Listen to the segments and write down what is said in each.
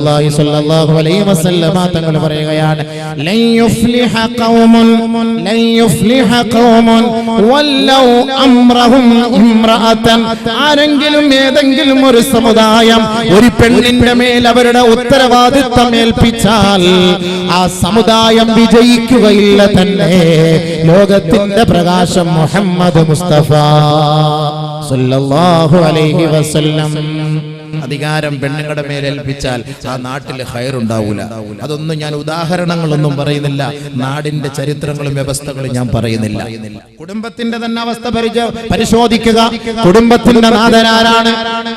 സല്ലല്ലാഹു അലൈഹി വസല്ലമ തങ്ങൾ പറയുകയാണ്, ലൻ യുഫ്ലിഹ ഖൗമുൻ വല്ലൗ അംറഹും ഇംറഅതൻ. ആരെങ്കിലും ഏതെങ്കിലും ഒരു സമുദായം ഒരു പെണ്ണിന്റെ മേൽ അവരുടെ ഉത്തരവാദിത്തം ഏൽപ്പിച്ചാൽ ആ സമുദായം വിജയിക്കുകയില്ല തന്നെ. ലോകത്തിന്റെ പ്രകാശം മുഹമ്മദ് മുസ്തഫ സല്ലല്ലാഹു അലൈഹി വസല്ലം. അധികാരം പെണ്ണുങ്ങളുടെ മേൽ ഏൽപ്പിച്ചാൽ ആ നാട്ടിൽ ഖൈറുണ്ടാവൂല. അതൊന്നും ഞാൻ ഉദാഹരണങ്ങളൊന്നും പറയുന്നില്ല, നാടിന്റെ ചരിത്രങ്ങളും വ്യവസ്ഥകളും ഞാൻ പറയുന്നില്ല. കുടുംബത്തിന്റെ തന്നെ അവസ്ഥ പരിശോധിക്കുക. കുടുംബത്തിന്റെ നാഥനാരാണ്?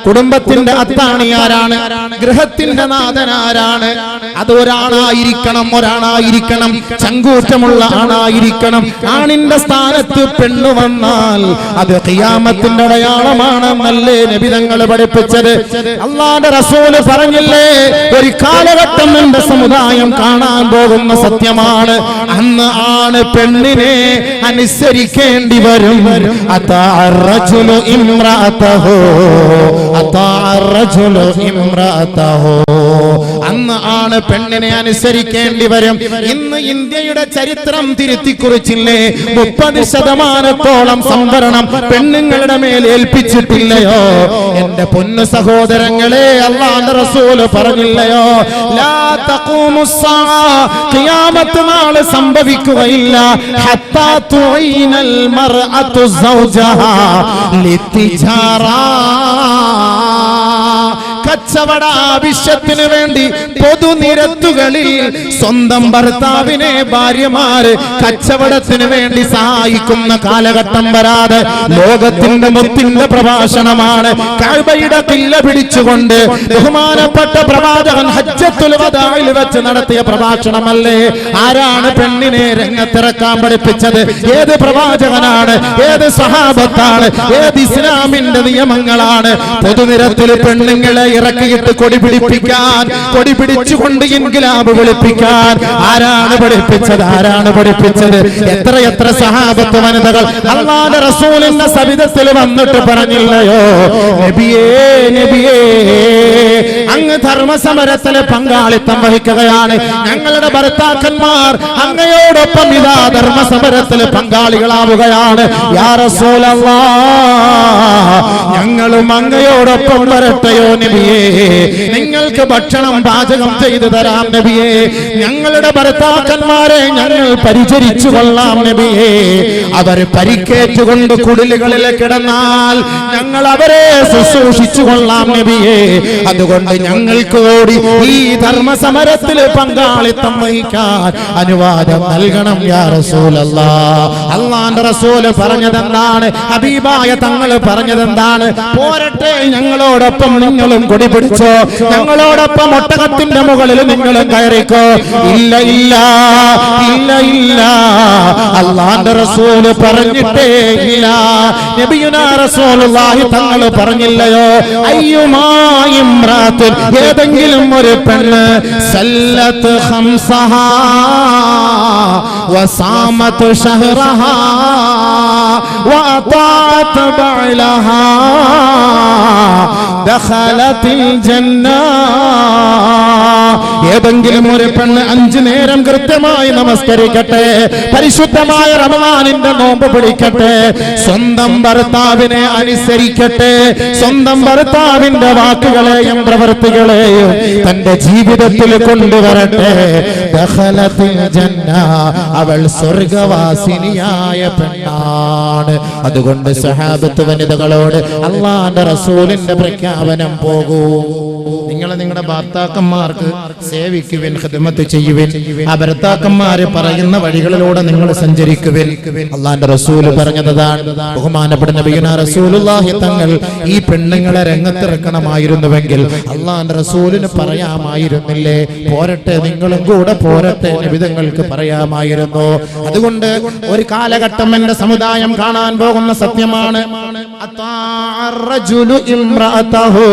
കുടുംബത്തിന്റെ അത്താണി ആരാണ്? ഗൃഹത്തിന്റെ നാഥനാരാണ്? അത് ഒരാണായിരിക്കണം, ഒരാണായിരിക്കണം, ചങ്കൂറ്റമുള്ള ആണായിരിക്കണം. ആണിന്റെ സ്ഥാനത്ത് പെണ്ണു വന്നാൽ അത് ഖിയാമത്തിന്റെ അടയാളമാണെന്നല്ലേ നബി തങ്ങൾ പഠിപ്പിച്ചത്. അല്ലാഹുവിന്റെ റസൂൽ പറഞ്ഞില്ലേ, ഒരു കാലഘട്ടം എന്റെ സമുദായം കാണാൻ പോകുന്ന സത്യമാണ്. അന്ന് ആണ് പെണ്ണിനെ അനുസരിക്കേണ്ടി വരും. അതാഅർ-റജുലു ഇംറഅതഹു, അതാഅർ-റജുലു ഇംറഅതഹു. അന്ന് ആണ് പെണ്ണിനെ അനുസരിക്കേണ്ടി വരും. ഇന്ന് ഇന്ത്യയുടെ ചരിത്രം തിരുത്തിക്കുറിച്ചില്ലേ? 30% സംവരണം പെണ്ണുങ്ങളുടെ മേൽ ഏൽപ്പിച്ചിട്ടില്ലയോ? എന്റെ പൊന്നു സഹോദരങ്ങളെ, അല്ലാഹുവിന്റെ റസൂൽ പറഞ്ഞില്ലയോ, ലാ തഖൂമുസ്സാഅ, ഖിയാമത്ത് നാൾ സംഭവിക്കുകയില്ല, ഹത്താ തുഈനൽ മർഅതു സൗജഹാ ലിത്തിജാറാ. കച്ചവട ആവശ്യത്തിന് വേണ്ടി പൊതുനിരത്തുകളിൽ സ്വന്തം ഭർത്താവിനെ ഭാര്യമാര് കച്ചവടത്തിന് വേണ്ടി സഹായിക്കുന്ന കാലഘട്ടം വരാതെ ലോകത്തിന്റെ മുത്തിന്റെ പ്രഭാഷണമാണ്. കഅബയുടെ ഖില്ല പിടിച്ചുകൊണ്ട് ബഹുമാനപ്പെട്ട പ്രവാചകൻ ഹജ്ജത്തുൽ വദാഇൽ വെച്ച് നടത്തിയ പ്രഭാഷണമല്ലേ? ആരാണ് പെണ്ണിനെ രംഗത്തിറക്കാൻ പഠിപ്പിച്ചത്? ഏത് പ്രവാചകനാണ്? ഏത് സഹാബത്താണ്? ഏത് ഇസ്ലാമിന്റെ നിയമങ്ങളാണ്? പൊതുനിരത്തിൽ പെണ്ണുങ്ങളെ ഇറക്കിയിട്ട് കൊടി പിടിപ്പിക്കാൻ, കൊടി പിടിച്ചുകൊണ്ട് ഇൻകിലാബ് വിളിപ്പിക്കാൻ ആരാണ് പഠിപ്പിച്ചത്? ആരാണ് പഠിപ്പിച്ചത്? എത്ര സഹാബത്ത് വനിതകൾ അല്ലാഹുവിന്റെ റസൂലിന്റെ സവിധത്തിൽ വന്നിട്ട് പറഞ്ഞില്ലയോ, നബിയേ നബിയേ, അങ്ങ് ധർമ്മസമരത്തിൽ പങ്കാളിത്തം വഹിക്കുകയാണ്, ഞങ്ങളുടെ ഭർത്താക്കന്മാർ അങ്ങയോടൊപ്പം ഇതാ ധർമ്മസമരത്തിൽ പങ്കാളികളാവുകയാണ്. യാ റസൂലല്ലാഹ്, ഞങ്ങളും അങ്ങയോടൊപ്പം വരട്ടെയോ നബിയേ? നിങ്ങൾക്ക് ഭക്ഷണം പാചകം ചെയ്തു തരാം നബിയേ, ഞങ്ങളുടെ ഭർത്താക്കന്മാരെ ഞങ്ങൾ പരിചരിച്ചു കൊള്ളാം നബിയേ. അവർ പരിക്കേറ്റുകൊണ്ട് കുടിലുകളിൽ കിടന്നാൽ ഞങ്ങൾ അവരെ ശുശ്രൂഷിച്ചു കൊള്ളാം നബിയേ. അതുകൊണ്ട് ഞങ്ങൾക്ക് കൂടി ഈ ധർമ്മസമരത്തിൽ പങ്കാളിത്തം വഹിക്കാൻ അനുവാദം നൽകണം യാ റസൂലല്ലാഹ്. അല്ലാഹുവിന്റെ റസൂൽ പറഞ്ഞതെന്താണ്? ഹബീബായ തങ്ങൾ പറഞ്ഞതെന്താണ്? പോരട്ടെ, ഞങ്ങളോടൊപ്പം നിങ്ങളും കൊടി പിടിച്ചോ, ഞങ്ങളോടൊപ്പം ഒട്ടകത്തിന്റെ മുകളിൽ നിങ്ങളും കയറിക്കോ. ഇല്ല ഇല്ല ഇല്ല ഇല്ല, അല്ലാഹുവിന്റെ റസൂൽ പറഞ്ഞിട്ടേ ഇല്ല. നബിയുനാ റസൂലുള്ളാഹി തങ്ങൾ പറഞ്ഞില്ലയോ, അയ്യുമാ ഇംറാത്തുൻ, ഏതെങ്കിലും ഒരു പെണ്ണ് സല്ലത്ത് ഖംസഹാ വസാമത് ശഹ്റഹാ വഅതാഅത് ബഅലഹാ ദഖലത്തിൽ ജന്ന. ഏതെങ്കിലും ഒരു പെണ്ണ് 5 നേരം കൃത്യമായി നമസ്കരിക്കട്ടെ, പരിശുദ്ധമായ റമദാനിന്റെ നോമ്പ് പിടിക്കട്ടെ, സ്വന്തം ഭർത്താവിനെ അനുസരിക്കട്ടെ, സ്വന്തം ഭർത്താവിന്റെ വാക്കുകളെയും പ്രവൃത്തികളെയും തന്റെ ജീവിതത്തിൽ കൊണ്ടുവരട്ടെ, ദഖലത്തിൽ ജന്ന, അവൾ സ്വർഗവാസിനിയായ പെണ്ണാണ്. അതുകൊണ്ട് സഹാബത്ത് വനിതകളോട് അല്ലാഹുവിന്റെ റസൂലിന്റെ പ്രഖ്യാപനം പോകൂ. നിങ്ങൾ നിങ്ങളുടെ ഭർത്താക്കന്മാർക്ക് സേവിക്കുവിൻ, ഖിദ്മത്ത് ചെയ്യുവിൻ. ആ ഭർത്താക്കന്മാര് പറയുന്ന വഴികളിലൂടെ നിങ്ങൾ സഞ്ചരിക്കുവിൻ. അല്ലാഹുവിന്റെ റസൂൽ പറഞ്ഞതാണ്. ബഹുമാനപ്പെട്ട നബിയുനാ റസൂലുള്ളാഹി തങ്ങൾ ഈ പെണ്ണുങ്ങളെ രംഗത്തിറക്കണമായിരുന്നുവെങ്കിൽ അല്ലാഹുവിന്റെ റസൂലിന് പറയാമായിരുന്നില്ലേ? പോരട്ടെ, നിങ്ങളും കൂടെ പോരട്ടെ, നബി തങ്ങൾക്ക് പറയാമായിരുന്നു. അതുകൊണ്ട് ഒരു കാലഘട്ടം എന്റെ സമുദായം കാണാൻ പോകുന്ന സത്യമാണ്. അതാഅർ-റജുലു ഇംറഅതഹു,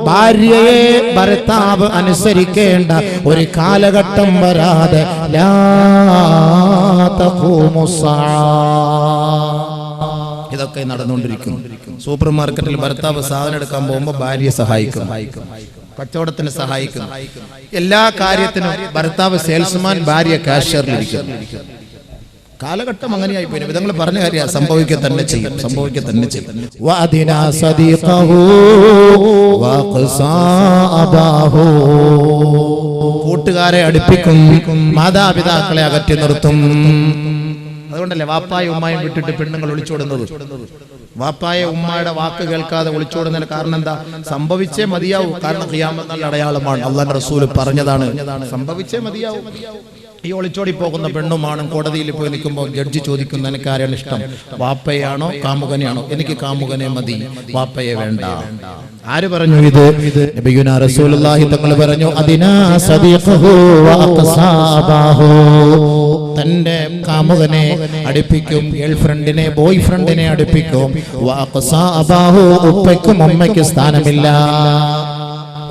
ഭാര്യയെ ഭർത്താവ് അനുസരിക്കേണ്ട ഒരു കാലഘട്ടം വരാതെ ലാ തഖൂമുസ്സാഅ. ഇതൊക്കെ നടന്നുകൊണ്ടിരിക്കുന്നു. സൂപ്പർ മാർക്കറ്റിൽ ഭർത്താവ് സാധനം എടുക്കാൻ പോകുമ്പോൾ ഭാര്യ സഹായിക്കും. കച്ചവടത്തിന് സഹായിക്കുന്നു. എല്ലാ കാര്യത്തിനും ഭർത്താവ് സെയിൽസ്മാൻ, ഭാര്യ കാഷ്യറിലിരിക്കുന്നു. കാലഘട്ടം അങ്ങനെയായി പോയി. വിധങ്ങൾ പറഞ്ഞ കാര്യം സംഭവിക്കുക തന്നെ ചെയ്യും. കൂട്ടുകാരെ അടുപ്പിക്കും, മാതാപിതാക്കളെ അകറ്റി നിർത്തും. അതുകൊണ്ടല്ലേ വാപ്പായും ഉമ്മായും വിട്ടിട്ട് പെണ്ണുങ്ങൾ ഒളിച്ചോടുന്നത്. വാപ്പായ ഉമ്മയുടെ വാക്ക് കേൾക്കാതെ ഒളിച്ചോടുന്നതിന് കാരണം എന്താ? സംഭവിച്ചേ മതിയാവൂ. കാരണം ഖിയാമത്ത് നാളിന്റെ അടയാളമാണ്. അല്ലാഹുവിന്റെ റസൂൽ പറഞ്ഞതാണ്, സംഭവിച്ചേ മതിയാവൂ. ഈ ഒളിച്ചോടി പോകുന്ന പെണ്ണുമാണും കോടതിയിൽ പോയി നിൽക്കുമ്പോൾ ജഡ്ജി ചോദിക്കുന്ന, എനിക്ക് ആരെയാണ് ഇഷ്ടം, വാപ്പയാണോ കാമുകനെയാണോ? എനിക്ക് കാമുകനെ മതി, വാപ്പയെ വേണ്ട. ആര് പറഞ്ഞു ഇത്? നബിയുനാ റസൂലുള്ളാഹി തങ്ങൾ പറഞ്ഞു, അതിനാ സദീഖഹു വഅഖസാബഹു. തന്റെ കാമുകനെ അടുപ്പിക്കും, ഗേൾഫ്രണ്ടിനെ ബോയ് ഫ്രണ്ടിനെ അടുപ്പിക്കും. വഅഖസാബഹു, ഉപ്പയ്ക്കും ഉമ്മയ്ക്കും സ്ഥാനമില്ല.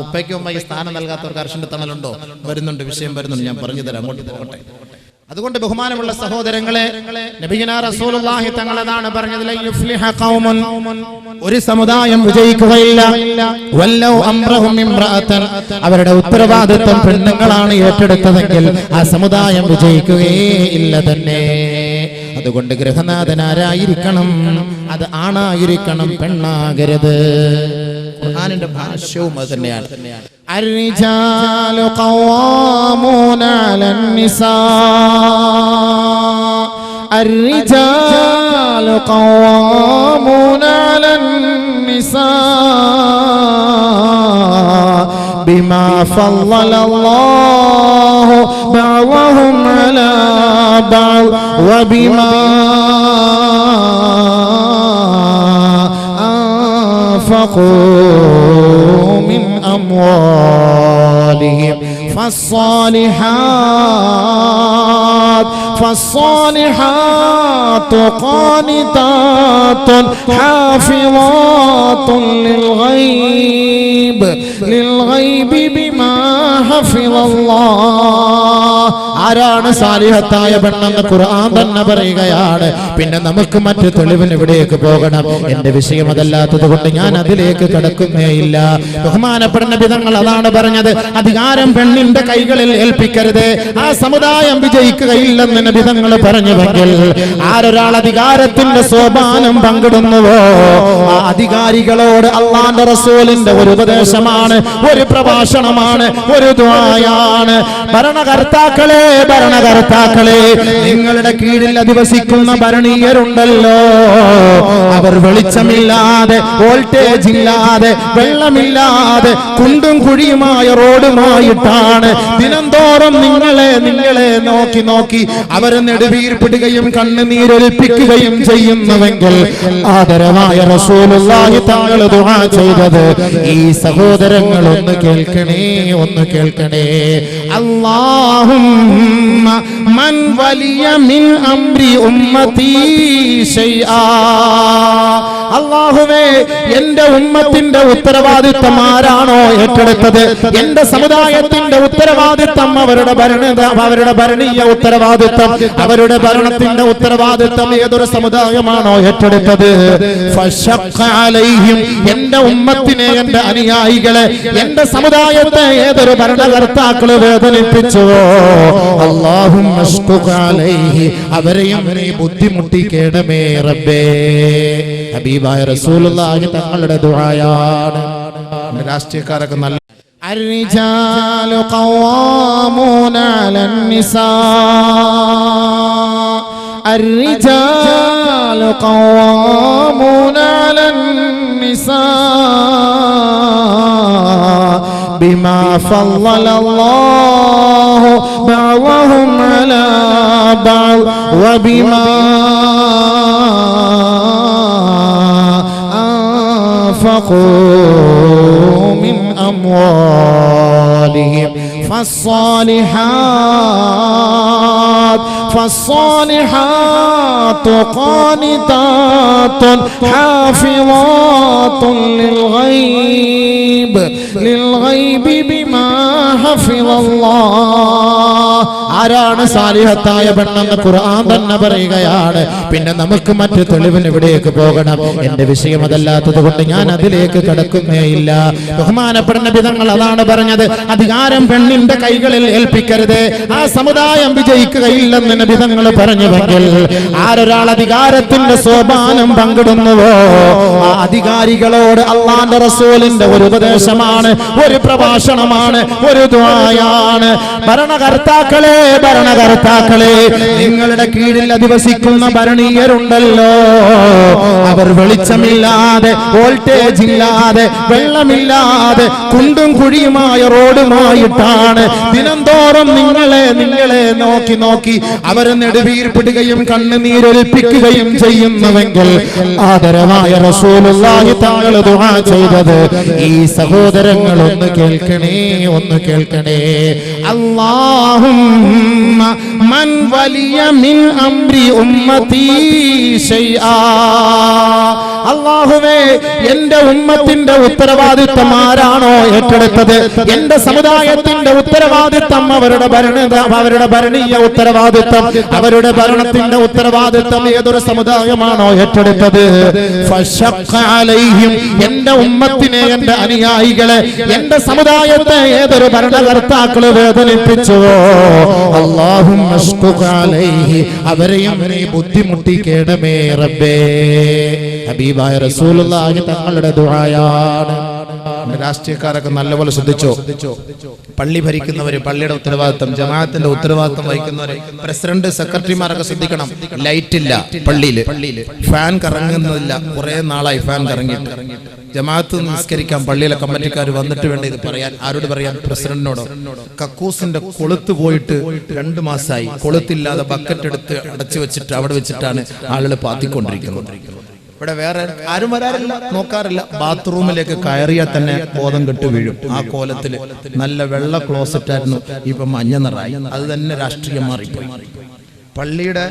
ഉപ്പയ്ക്കും ഉമ്മയ്ക്ക് സ്ഥാനം നൽകാത്തവർക്ക് അർശന്റെ തണലുണ്ടോ? വരുന്നുണ്ട്, വിഷയം വരുന്നുണ്ട്, ഞാൻ പറഞ്ഞു തരാം, അങ്ങോട്ട് പോകട്ടെ. അതുകൊണ്ട് ബഹുമാനമുള്ള സഹോദരങ്ങളെ, നബിയുനാ റസൂലുള്ളാഹി തങ്ങളതാണ് പറഞ്ഞത്, ലൻ യുഫ്ലിഹ ഖൗമുൻ, ഒരു സമുദായം വിജയിക്കുകയില്ല, വല്ലൗ അംറഹും ഇംറഅതൻ, അവരുടെ ഉത്തരവാദിത്വം പെണ്ണുങ്ങളാണ് ഏറ്റെടുത്തതെങ്കിൽ ആ സമുദായം വിജയിക്കുകയില്ല തന്നെ. അതുകൊണ്ട് ഗൃഹനാഥൻ ആരായിരിക്കണം? അത് ആണായിരിക്കണം, പെണ്ണാകരുത്. ഖുർആനിന്റെ ഭാഷ്യവും അത് തന്നെയാണ്. الرجال قوامون على النساء، الرجال قوامون على النساء بما فضل الله بعضهم على بعض وبما أنفقوا من أموالهم فالصالحات قانتات حافظات للغيب بما حفظ الله. ആരാണ് സാലിഹത്തായ പെണ്ണെന്ന് ഖുർആൻ തന്നെ പറയുകയാണ്. പിന്നെ നമുക്ക് മറ്റു തെളിവിന് ഇവിടേക്ക് പോകണം. എന്റെ വിഷയം അതല്ലാത്തത് കൊണ്ട് ഞാൻ അതിലേക്ക് കടക്കുന്നേയില്ല. ബഹുമാനപ്പെട്ട നബി തങ്ങൾ അതാണ് പറഞ്ഞത്, അധികാരം പെണ്ണിന്റെ കൈകളിൽ ഏൽപ്പിക്കരുത്, ആ സമുദായം വിജയിക്കുകയില്ലെന്ന് നബി തങ്ങൾ പറഞ്ഞുവെങ്കിൽ, ആരൊരാൾ അധികാരത്തിന്റെ സോപാനം പങ്കിടുന്നുവോ ആ അധികാരികളോട് അല്ലാഹുവിന്റെ റസൂലിന്റെ ഒരു ഉപദേശമാണ്, ഒരു പ്രഭാഷണമാണ്, ഒരു ദുആയാണ്. ഭരണകർത്താക്കളെ, നിങ്ങളുടെ കീഴിൽ അധിവസിക്കുന്ന ഭരണീയരുണ്ടല്ലോ, അവർ വെളിച്ചമില്ലാതെ, വോൾട്ടേജ് ഇല്ലാതെ, വെള്ളമില്ലാതെ, കുണ്ടും കുഴിയുമായ റോഡുമായിട്ടാണ് ദിനംതോറും നിങ്ങളെ നോക്കി അവർ നെടുവീർപ്പിടുകയും കണ്ണുനീരൊലിപ്പിക്കുകയും ചെയ്യുന്നുവെങ്കിൽ, ആദരവായ റസൂലുള്ളാഹി തങ്ങൾ ദുആ ചെയ്തത്, ഈ സഹോദരങ്ങൾ ഒന്ന് കേൾക്കണേ. اللهم من ولي من أمر أمتي شيئا. അല്ലാഹുവേ, എന്റെ ഉമ്മത്തിന്റെ ഉത്തരവാദിത്തം ആരാണോ ഏറ്റെടുത്തത്, എന്റെ സമുദായത്തിന്റെ ഉത്തരവാദിത്തം, അവരുടെ ഭരണീയ ഉത്തരവാദിത്തം, അവരുടെ ഭരണത്തിന്റെ ഉത്തരവാദിത്തം ഏതൊരു സമുദായമാണോ ഏറ്റെടുത്തത്, ഫശഖ്ഖ അലൈഹിം, എന്റെ ഉമ്മത്തിനെ, എന്റെ അനുയായികളെ, എന്റെ സമുദായത്തെ ഏതൊരു ഭരണകർത്താക്കള് വേദനിപ്പിച്ചുവോ, അല്ലാഹുമ്മ അശ്ഖുഖ അലൈഹി, അവരെയും നീ ബുദ്ധിമുട്ടിക്കേണമേ റബ്ബേ. ഹബീബായ റസൂലുള്ളാഹി തങ്ങളുടെ ദുആയാണ്. രാഷ്ട്രീയക്കാരൊക്കെ നല്ല الرجال قوامون على النساء، الرجال قوامون على النساء بما فضل الله بعضهم على بعض وبما أنفقوا من أموالهم. فالصالحات قانتات حافظات للغيب بما حفظ الله. ആരാണ് സാലിഹത്തായ പെണ്ണെന്ന് ഖുർആൻ തന്നെ പറയുകയാണ്. പിന്നെ നമുക്ക് മറ്റു തെളിവിന് എവിടേക്ക് പോകണം? എന്റെ വിഷയം അതല്ലാത്തത് കൊണ്ട് ഞാൻ അതിലേക്ക് കടക്കുന്നേയില്ല. ബഹുമാനപ്പെട്ട നബി തങ്ങൾ അതാണ് പറഞ്ഞത്, അധികാരം പെണ്ണിന്റെ കൈകളിൽ ഏൽപ്പിക്കരുത്, ആ സമുദായം വിജയിക്കുകയില്ലെന്ന് നബി തങ്ങൾ പറഞ്ഞുവെങ്കിൽ ആരൊരാൾ അധികാരത്തിന്റെ സോപാനം പങ്കിടുന്നുവോ ആ അധികാരികളോട് അള്ളാന്റെ റസൂലിന്റെ ഒരു ഉപദേശമാണ്, ഒരു പ്രഭാഷണമാണ്, ഒരു ദുആയാണ്. ഭരണകർത്താക്കളെ നിങ്ങളുടെ കീഴിൽ അധിവസിക്കുന്ന ഭരണീയരുണ്ടല്ലോ, അവർ വെളിച്ചമില്ലാതെ, വോൾട്ടേജ് ഇല്ലാതെ, വെള്ളമില്ലാതെ, കുണ്ടും കുഴിയുമായ റോഡുമായിട്ടാണ് ദിനംതോറും നിങ്ങളെ നോക്കി അവർ നെടുവീർപ്പിടുകയും കണ്ണുനീരൊലിപ്പിക്കുകയും ചെയ്യുന്നുവെങ്കിൽ ആദരവായ റസൂലുള്ളാഹി തങ്ങൾ ദുആ ചെയ്തത് ഈ സഹോദരങ്ങൾ ഒന്ന് കേൾക്കണേ. അല്ലാഹുമ്മ മൻ വലിയ മിൻ അംരി ഉമ്മത്തി ശൈആ. അല്ലാഹുവേ, എന്റെ ഉമ്മത്തിന്റെ ഉത്തരവാദിത്വം ആരാണോ ഏറ്റെടുത്തത്, എന്റെ സമുദായത്തിന്റെ ഉത്തരവാദിത്വം, അവരുടെ ഭരണീയ ഉത്തരവാദിത്വം, അവരുടെ ഭരണത്തിന്റെ ഉത്തരവാദിത്വം ഏതൊരു സമുദായമാണോ ഏറ്റെടുത്തത്, ഫശഖ്ഖ അലൈഹിം, എന്റെ ഉമ്മത്തിനെ, എന്റെ അനുയായികളെ, എന്റെ സമുദായത്തെ ഏതൊരു ഭരണകർത്താക്കള് വേദനിപ്പിച്ചുവോ, അല്ലാഹുമ്മ അശ്ഖുഖ് അലൈഹി, അവരെയും നീ ബുദ്ധിമുട്ടിക്കേണമേ റബ്ബേ. ഹബീബായ റസൂലുള്ളാഹി തങ്ങളുടെ ദുആയാണ്. രാഷ്ട്രീയക്കാരൊക്കെ നല്ലപോലെ ശ്രദ്ധിച്ചോ. പള്ളി ഭരിക്കുന്നവര്, പള്ളിയുടെ ഉത്തരവാദിത്വം, ജമാഅത്തിന്റെ ഉത്തരവാദിത്വം വഹിക്കുന്നവര്, പ്രസിഡന്റ്, സെക്രട്ടറിമാരൊക്കെ ശ്രദ്ധിക്കണം. ലൈറ്റ് ഇല്ല പള്ളിയില്, ഫാൻ കറങ്ങുന്നില്ല, കുറെ നാളായി ഫാൻ കറങ്ങിയിട്ട്. ജമാഅത്ത് നിസ്കരിക്കാൻ പള്ളിയിലെ കമ്മിറ്റിക്കാർ വന്നിട്ട് വേണ്ട ഇത് പറയാൻ. ആരോട് പറയാൻ? പ്രസിഡന്റിനോടോ. കക്കൂസിന്റെ കൊളുത്ത് പോയിട്ട് 2 മാസമായി, കൊളുത്തില്ലാതെ ബക്കറ്റ് എടുത്ത് അടച്ചു വെച്ചിട്ട് അവിടെ വെച്ചിട്ടാണ് ആളുകൾ പാത്തിക്കൊണ്ടിരിക്കുന്നത്. ഇവിടെ വേറെ ആരും വരാറില്ല, നോക്കാറില്ല. ബാത്റൂമിലേക്ക് കയറിയാൽ തന്നെ ബോധം കെട്ട് വീഴും. ആ കോലത്തില് നല്ല വെള്ള ക്ലോസറ്റ് ആയിരുന്നു, ഇപ്പൊ മഞ്ഞ നിറായി. അത് തന്നെ രാഷ്ട്രീയം മാറിപ്പോയി. പള്ളിയുടെ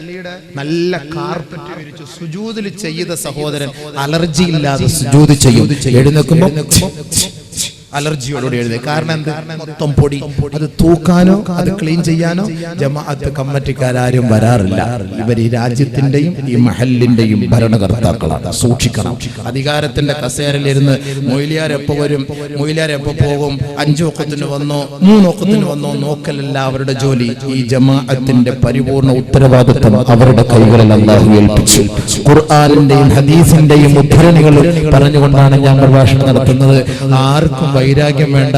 നല്ല കാർപ്പറ്റ് വിരിച്ചു സുജൂദിൽ ചെയ്ത സഹോദരൻ അലർജി ഇല്ലാതെ സുജൂദ് ചെയ്യും. എഴുന്നേൽക്കുമ്പോ അലർജിയോടുകൂടി എഴുതി. കാരണം എന്ത്? മൊത്തം പൊടി. അത് തൂക്കാനോ അത് ക്ലീൻ ചെയ്യാനോ ജമാഅത്ത് കമ്മിറ്റിക്കാരും വരാറില്ല. ഇവർ ഈ രാജ്യത്തിന്റെയും ഈ മഹലിന്റെയും ഭരണകർത്താക്കളാണ്. സൂക്ഷിക്കണം. അധികാരത്തിന്റെ കസേരയിലിരുന്ന് മൊയ്ലിയാർ എപ്പോ വരും, മൊയ്ലിയാർ എപ്പോ പോകും, 5 വഖത്തിന് വന്നോ 3 വഖത്തിന് വന്നോ നോക്കലല്ല അവരുടെ ജോലി. ഈ ജമാഅത്തിന്റെ പരിപൂർണ ഉത്തരവാദിത്വം അവരുടെ കൈകളിൽ അല്ലാഹു ഏൽപ്പിച്ചു. ഖുർആനിന്റെയും ഹദീസിന്റെയും ഉദ്ധരണികൾ പറഞ്ഞുകൊണ്ടാണ് ഞാൻ പ്രഭാഷണം നടത്തുന്നത്. ആർക്കും വൈരാഗ്യം വേണ്ട.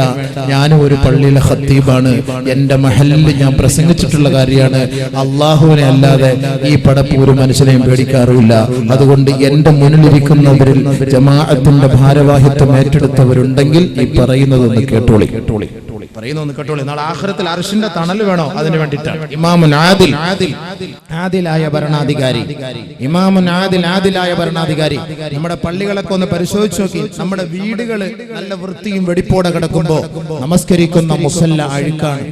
ഞാനും ഒരു പള്ളിയിലെ ഖത്തീബാണ്, എന്റെ മഹലിൽ ഞാൻ പ്രസംഗിച്ചിട്ടുള്ള കാര്യമാണ്. അള്ളാഹുവിനെ അല്ലാതെ ഈ പടപ്പ് ഒരു മനുഷ്യനെയും പേടിക്കാറില്ല. അതുകൊണ്ട് എന്റെ മുന്നിലിരിക്കുന്നവരിൽ ജമാഅത്തിന്റെ ഭാരവാഹിത്വം ഏറ്റെടുത്തവരുണ്ടെങ്കിൽ ഈ പറയുന്നതൊന്ന് കേട്ടോളി. നാളെ ആഖിറത്തിൽ അർശിന്റെ തണൽ വേണോ? അതിനു വേണ്ടിയിട്ടാണ്. ഇമാമുൻ ആദിൽ, ആദിലായ ഭരണാധികാരി, ഇമാമുൻ ആദിൽ, ആദിലായ ഭരണാധികാരി. നമ്മുടെ പള്ളികളൊക്കെ ഒന്ന് പരിശോധിച്ച് നോക്കി. നമ്മുടെ വീടുകള് നല്ല വൃത്തിയും വെടിപ്പോടെ കിടക്കുമ്പോ നമസ്കരിക്കുന്ന മുസല്ല അഴുക്കാണ്,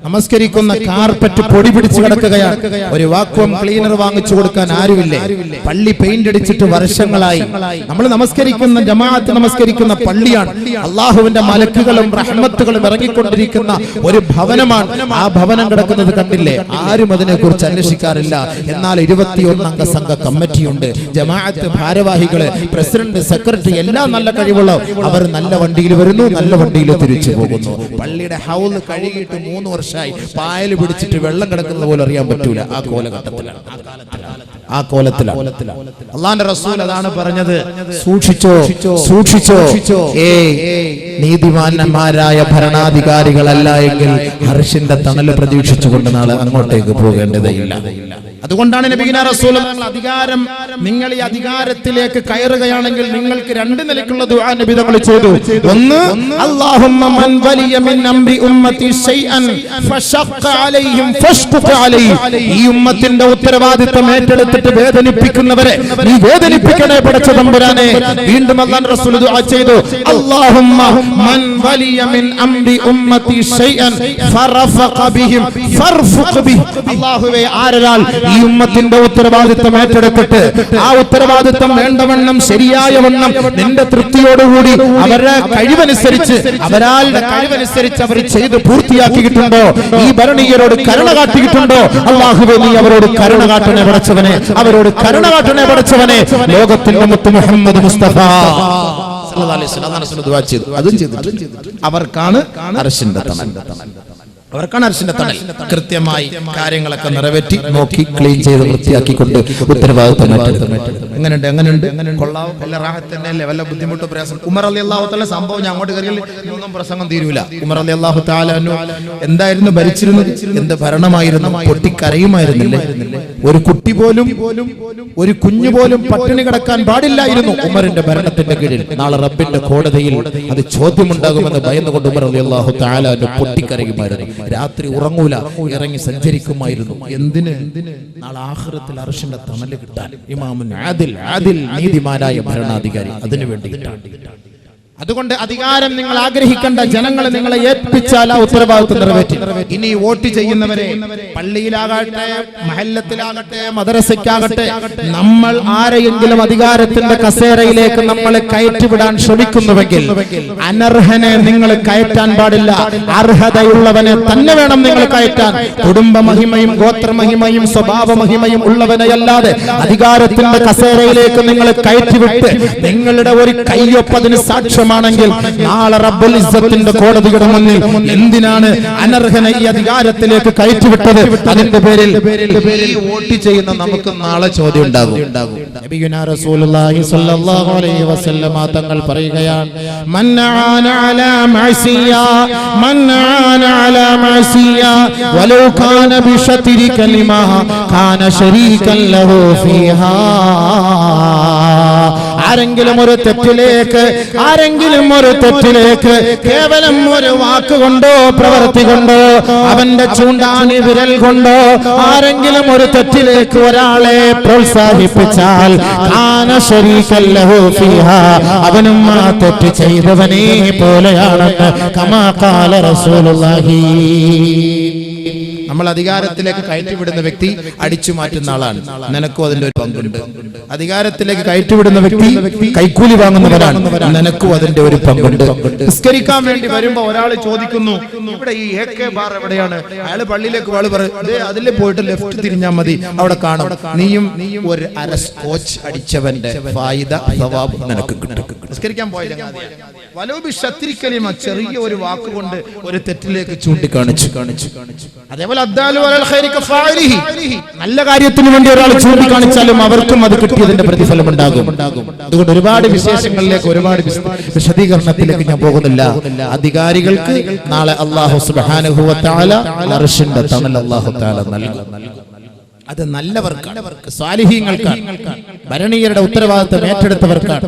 നമസ്കരിക്കുന്ന കാർപ്പറ്റ് പൊടി പിടിച്ച് കിടക്കുകയാണ്. ഒരു വാക്വം ക്ലീനർ വാങ്ങിച്ചു കൊടുക്കാൻ ആരുമില്ലേ? പള്ളി പെയിന്റ് അടിച്ചിട്ട് വർഷങ്ങളായി. നമ്മൾ നമസ്കരിക്കുന്ന ജമാഅത്ത് നമസ്കരിക്കുന്ന പള്ളിയാണ്. അള്ളാഹുവിന്റെ മലക്കുകളും റഹ്മത്തുകളും ഇറങ്ങിക്കൊണ്ടിരിക്കുന്ന ഒരു ഭവനമാണ്. ആ ഭവനം കിടക്കുന്നത് കണ്ടില്ലേ? ആരും അതിനെ കുറിച്ച് അന്വേഷിക്കാറില്ല. എന്നാൽ 21 അംഗ സംഘ കമ്മിറ്റിയുണ്ട്. ജമാഅത്ത് ഭാരവാഹികള്, പ്രസിഡന്റ്, സെക്രട്ടറി എല്ലാം നല്ല കഴിവുള്ള അവർ നല്ല വണ്ടിയിൽ വരുന്നു, നല്ല വണ്ടിയിൽ തിരിച്ചു പോകുന്നു. പള്ളിയുടെ ഹൗൽ കഴുകിയിട്ട് 3 വർഷമായി പായൽ പിടിച്ചിട്ട് വെള്ളം കിടക്കുന്ന പോലെ അറിയാൻ പറ്റൂല. ആ കോലഘട്ടത്തിലാണ്, ആ കോലത്തിലാണ്. അള്ളാന്റെ റസൂൽ അതാണ് പറഞ്ഞത്, സൂക്ഷിച്ചോ. നീതിമാന്മാരായ ഭരണാധികാരികളല്ല എങ്കിൽ അർശിന്റെ തണല് പ്രതീക്ഷിച്ചുകൊണ്ട് നാളെ അങ്ങോട്ടേക്ക് പോകേണ്ടതില്ല. അതുകൊണ്ടാണ് നബിയിന റസൂൽ അധികാരം, നിങ്ങൾ ഈ അധികാരത്തിലേക്ക് കയറുകയാണെങ്കിൽ നിങ്ങൾക്ക് 2 നിലയ്ക്കുള്ള ദുആ നബി തങ്ങൾ ചെയ്തു. ഒന്ന്, അല്ലാഹുമ്മ മൻ വലിയ മിൻ അംരി ഉമ്മത്തി ശൈഅൻ ഫശഖ്ഖ അലൈഹിം ഫശ്ഖുഖ അലൈഹി. ഈ ഉമ്മത്തിന്റെ ഉത്തരവാദിത്തം ഏറ്റെടുത്തിട്ട് വേദനിപ്പിക്കുന്നവരെ നീ വേദനിപ്പിക്കണേ പടച്ച തമ്പുരാനെ. വീണ്ടും അല്ലാഹു റസൂൽ ദുആ ചെയ്തു, അല്ലാഹുമ്മ മൻ വലിയ മിൻ അംരി ഉമ്മത്തി ശൈഅൻ ഫറഫഖ ബിഹിം ഫർഫഖ് ബിഹി. അല്ലാഹുവേ, ആരാൽ ഈ ഈ ഉമ്മത്തിന്റെ ഉത്തരവാദിത്വം ഏറ്റെടുത്തിട്ട് ആ ഉത്തരവാദിത്വം വേണ്ടവണ്ണം ശരിയായ വണ്ണം നിന്റെ തൃപ്തിയോടുകൂടി അവരുടെ കഴിവനുസരിച്ച് അവരാളുടെ കഴിവനുസരിച്ച് അവർ ചെയ്ത് പൂർത്തിയാക്കിയിട്ടുണ്ടോ? ഈ ഭരണീയരോട് കരുണ കാട്ടിയിട്ടുണ്ടോ? അല്ലാഹുവേ, നീ അവരോട് കരുണ കാട്ടണേ പടച്ചവനെ, അവരോട് കരുണ കാട്ടണേ പടച്ചവനെ. ലോകത്തിന്റെ മുത്ത് മുഹമ്മദ് മുസ്തഫ സല്ലല്ലാഹു അലൈഹി വസല്ലം ദുആ ചെയ്തു. അതും ചെയ്തു. അവർക്കാണ് അർശിന്റെ തണൽ. അവർക്കാണ് അർശിന്റെ തണൽ. കൃത്യമായി കാര്യങ്ങളൊക്കെ നിറവേറ്റി നോക്കി ക്ലീൻ ചെയ്ത് വൃത്തിയാക്കിക്കൊണ്ട് ഉത്തരവാദിത്വം എങ്ങനെയുണ്ട് കൊള്ളാവും. വല്ല റാഹത്ത് തന്നെയല്ലേ, വല്ല ബുദ്ധിമുട്ടോ പ്രയാസം. ഉമർ റളിയല്ലാഹു തആല സംഭവം ഞാൻ അങ്ങോട്ട് കയറിയാൽ ഒന്നും പ്രസംഗം തീരൂല. ഉമർ റളിയല്ലാഹു തആല എന്തായിരുന്നു ഭരിച്ചിരുന്നത്? എന്ത് ഭരണമായിരുന്നു? പൊട്ടിക്കരയുമായിരുന്നില്ലേ? ഒരു കുട്ടി പോലും, ഒരു കുഞ്ഞു പോലും പട്ടിണി കിടക്കാൻ പാടില്ലായിരുന്നു ഉമറിന്റെ ഭരണത്തിന്റെ കീഴിൽ. നാളെ റബ്ബിന്റെ കോടതിയിൽ അത് ചോദ്യമുണ്ടാകുമെന്ന് ഭയന്നുകൊണ്ട് ഉമർ റളിയല്ലാഹു തആല പൊട്ടിക്കരയുമായിരുന്നു. രാത്രി ഉറങ്ങൂല, ഇറങ്ങി സഞ്ചരിക്കുമായിരുന്നു. എന്തിന്? നാളെ ആഖിറത്തിൽ അർശിന്റെ തണല് കിട്ടാൻ. ഇമാമുൻ ആദിൽ നീതിമാനായ ഭരണാധികാരി, അതിനു വേണ്ടിയിട്ടാണ്. അതുകൊണ്ട് അധികാരം നിങ്ങൾ ആഗ്രഹിക്കേണ്ട, ജനങ്ങളെ നിങ്ങളെ ഏൽപ്പിച്ചാൽ ആ ഉത്തരവാദിത്വം നിറവേറ്റി. ഇനി വോട്ട് ചെയ്യുന്നവരെ പള്ളിയിലാകട്ടെ, മഹല്ലത്തിലാകട്ടെ, മദ്രസയ്ക്കാകട്ടെ, നമ്മൾ ആരെയെങ്കിലും അധികാരത്തിന്റെ കസേരയിലേക്ക് നമ്മളെ കയറ്റിവിടാൻ ശ്രമിക്കുന്നുവെങ്കിൽ അനർഹനെ നിങ്ങൾ കയറ്റാൻ പാടില്ല. അർഹതയുള്ളവനെ തന്നെ വേണം നിങ്ങൾ കയറ്റാൻ. കുടുംബ മഹിമയും ഗോത്രമഹിമയും സ്വഭാവ മഹിമയും ഉള്ളവനെയല്ലാതെ അധികാരത്തിന്റെ കസേരയിലേക്ക് നിങ്ങൾ കയറ്റിവിട്ട് നിങ്ങളുടെ ഒരു കയ്യൊപ്പതിന് സാക്ഷ്യമാണെങ്കിൽ നാളെ റബ്ബുൽ ഇസ്സത്തിന്റെ കോടതിയുടെ മുന്നിൽ എന്തിനാണ് അനർഹനെ ഈ അധികാരത്തിലേക്ക് കയറ്റിവിട്ടത്? അതിന്റെ പേരിൽ വോട്ട് ചെയ്യുന്ന നമുക്ക് നാളെ ചോദ്യം ഉണ്ടാകും. നബിയുനാ റസൂലുള്ളാഹി സ്വല്ലല്ലാഹു അലൈഹി വസല്ലമ തങ്ങൾ പറയുകയാണ്, മൻ ആന അലാ മഅസിയ മൻ ആന അലാ മഅസിയ വലൗ കാന ബിശത്രി കലിമ കാന ശരീകൻ ലഹു ഫീഹാ. ആരെങ്കിലും ഒരു തെറ്റിലേക്ക് കേവലം ഒരു വാക്കുകൊണ്ടോ പ്രവൃത്തി കൊണ്ടോ അവന്റെ ചൂണ്ടാണി വിരൽ കൊണ്ടോ ആരെങ്കിലും ഒരു തെറ്റിലേക്ക് ഒരാളെ പ്രോത്സാഹിപ്പിച്ചാൽ കാന ശരീകൻ ലഹു ഫീഹാ, അവനും ആ തെറ്റ് ചെയ്തവനെ പോലെയാണെന്ന് കമാ ഖാല റസൂലുള്ളാഹി. നമ്മൾ അധികാരത്തിലേക്ക് കയറ്റിവിടുന്ന വ്യക്തി അടിച്ചു മാറ്റുന്ന ആളാണ്. നിനക്കും അതിന്റെ ഒരു പങ്കുണ്ട്. അധികാരത്തിലേക്ക് കയറ്റിവിടുന്ന വ്യക്തി കൈക്കൂലി വാങ്ങുന്നവരാണ്. നിനക്കും അതിന്റെ ഒരു പങ്കുണ്ട്. നിസ്കരിക്കാൻ വേണ്ടി വരുമ്പോ ഒരാൾ ചോദിക്കുന്നു, ഇവിടെ ഈ AK ബാർ എവിടെയാണ്? അയാള് പള്ളിയിലേക്ക് വാള് പറയും, അതിലെ പോയിട്ട് ലെഫ്റ്റ് തിരിഞ്ഞാൽ മതി, അവിടെ കാണും. നീയും ഒരു അര സ്കോച്ച് അടിച്ചവന്റെ ഫായിദ സവാബ് നിനക്ക് കിട്ടും. നിസ്കരിക്കാൻ പോയ ചെറിയ ഒരു വാക്കുകൊണ്ട് ഒരു തെറ്റിലേക്ക് ചൂണ്ടിക്കാണിച്ചു. അതേപോലെ നല്ല കാര്യത്തിന് വേണ്ടി ഒരാൾ ചൂണ്ടിക്കാണിച്ചാലും അവർക്കും അത് കിട്ടിയതിന്റെ പ്രതിഫലം ഉണ്ടാകും. അതുകൊണ്ട് ഒരുപാട് വിശേഷങ്ങളിലേക്ക്, ഒരുപാട് വിശദീകരണത്തിലേക്ക് ഞാൻ പോകുന്നില്ല. അധികാരികൾക്ക് നാളെ അല്ലാഹു സുബ്ഹാനഹു വ തആല അർശിന്റെ തണൽ അല്ലാഹു തആല നൽകും. അത് നല്ലവർക്കാണ്, സ്വാലിഹീങ്ങൾക്കാണ്, ഭരണീയരുടെ ഉത്തരവാദിത്തം ഏറ്റെടുത്തവർക്കാണ്.